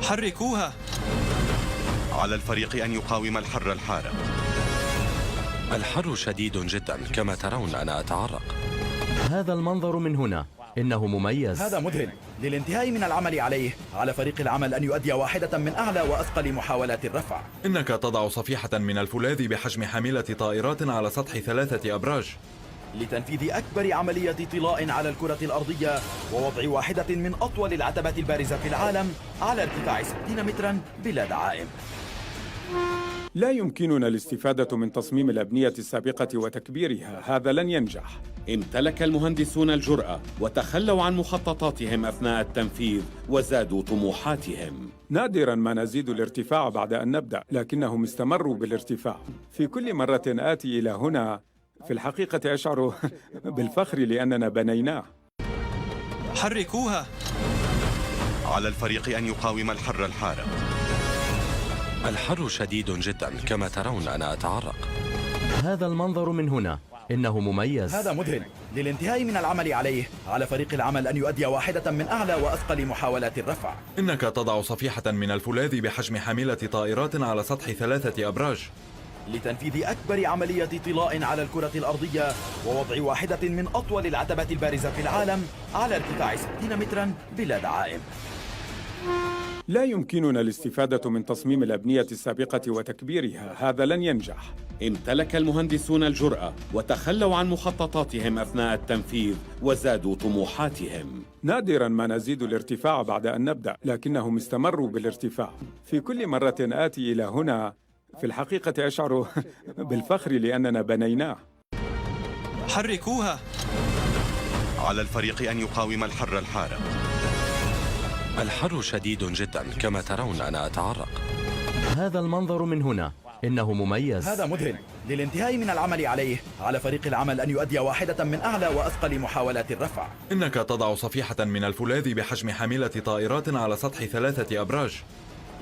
حركوها. على الفريق أن يقاوم الحر الحارق. الحر شديد جدا، كما ترون أنا أتعرق. هذا المنظر من هنا إنه مميز. هذا مذهل. للانتهاء من العمل عليه، على فريق العمل أن يؤدي واحدة من أعلى وأثقل محاولات الرفع. إنك تضع صفيحة من الفولاذ بحجم حاملة طائرات على سطح 3 أبراج لتنفيذ أكبر عملية طلاء على الكرة الأرضية، ووضع واحدة من أطول العتبات البارزة في العالم على ارتفاع 60 مترا بلا دعائم. لا يمكننا الاستفادة من تصميم الأبنية السابقة وتكبيرها، هذا لن ينجح. امتلك المهندسون الجرأة وتخلوا عن مخططاتهم أثناء التنفيذ وزادوا طموحاتهم. نادراً ما نزيد الارتفاع بعد أن نبدأ، لكنهم استمروا بالارتفاع. في كل مرة آتي إلى هنا في الحقيقة أشعر بالفخر لأننا بنيناه. حركوها. على الفريق أن يقاوم الحر الحارق. الحر شديد جدا، كما ترون أنا أتعرق. هذا المنظر من هنا إنه مميز. هذا مذهل. للانتهاء من العمل عليه، على فريق العمل أن يؤدي واحدة من أعلى وأثقل محاولات الرفع. إنك تضع صفيحة من الفولاذ بحجم حاملة طائرات على سطح 3 أبراج لتنفيذ أكبر عملية طلاء على الكرة الأرضية، ووضع واحدة من أطول العتبات البارزة في العالم على ارتفاع 60 مترا بلا دعائم. لا يمكننا الاستفادة من تصميم الأبنية السابقة وتكبيرها، هذا لن ينجح. امتلك المهندسون الجرأة وتخلوا عن مخططاتهم أثناء التنفيذ وزادوا طموحاتهم. نادراً ما نزيد الارتفاع بعد أن نبدأ، لكنهم استمروا بالارتفاع. في كل مرة آتي إلى هنا في الحقيقة أشعر بالفخر لأننا بنيناه. حركوها. على الفريق أن يقاوم الحر الحارق. الحر شديد جدا، كما ترون أنا أتعرق. هذا المنظر من هنا إنه مميز. هذا مذهل. للانتهاء من العمل عليه، على فريق العمل أن يؤدي واحدة من أعلى وأثقل محاولات الرفع. إنك تضع صفيحة من الفولاذ بحجم حاملة طائرات على سطح 3 أبراج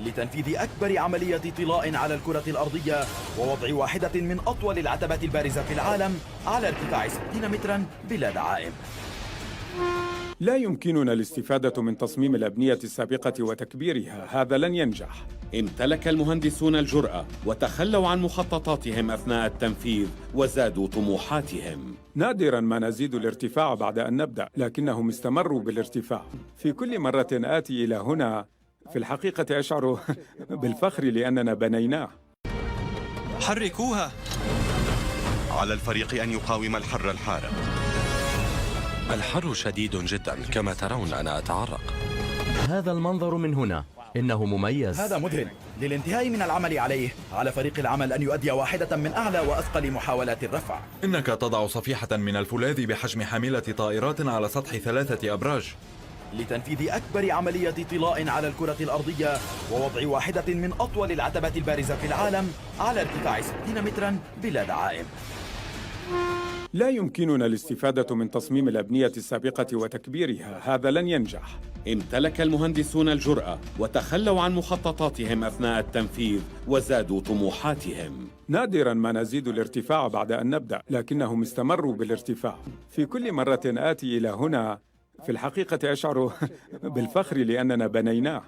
لتنفيذ أكبر عملية طلاء على الكرة الأرضية، ووضع واحدة من أطول العتبات البارزة في العالم على ارتفاع 60 مترا بلا دعائم. لا يمكننا الاستفادة من تصميم الأبنية السابقة وتكبيرها، هذا لن ينجح. امتلك المهندسون الجرأة وتخلوا عن مخططاتهم أثناء التنفيذ وزادوا طموحاتهم. نادراً ما نزيد الارتفاع بعد أن نبدأ، لكنهم استمروا بالارتفاع. في كل مرة آتي إلى هنا في الحقيقة أشعر بالفخر لأننا بنيناه. حركوها. على الفريق أن يقاوم الحر الحارق. الحر شديد جدا، كما ترون أنا أتعرق. هذا المنظر من هنا إنه مميز. هذا مذهل. للانتهاء من العمل عليه، على فريق العمل أن يؤدي واحدة من أعلى وأثقل محاولات الرفع. إنك تضع صفيحة من الفولاذ بحجم حاملة طائرات على سطح 3 أبراج لتنفيذ أكبر عملية طلاء على الكرة الأرضية، ووضع واحدة من أطول العتبات البارزة في العالم على ارتفاع 60 مترا بلا دعائم. لا يمكننا الاستفادة من تصميم الأبنية السابقة وتكبيرها، هذا لن ينجح. امتلك المهندسون الجرأة وتخلوا عن مخططاتهم أثناء التنفيذ وزادوا طموحاتهم. نادراً ما نزيد الارتفاع بعد أن نبدأ، لكنهم استمروا بالارتفاع. في كل مرة آتي إلى هنا في الحقيقة أشعر بالفخر لأننا بنيناه.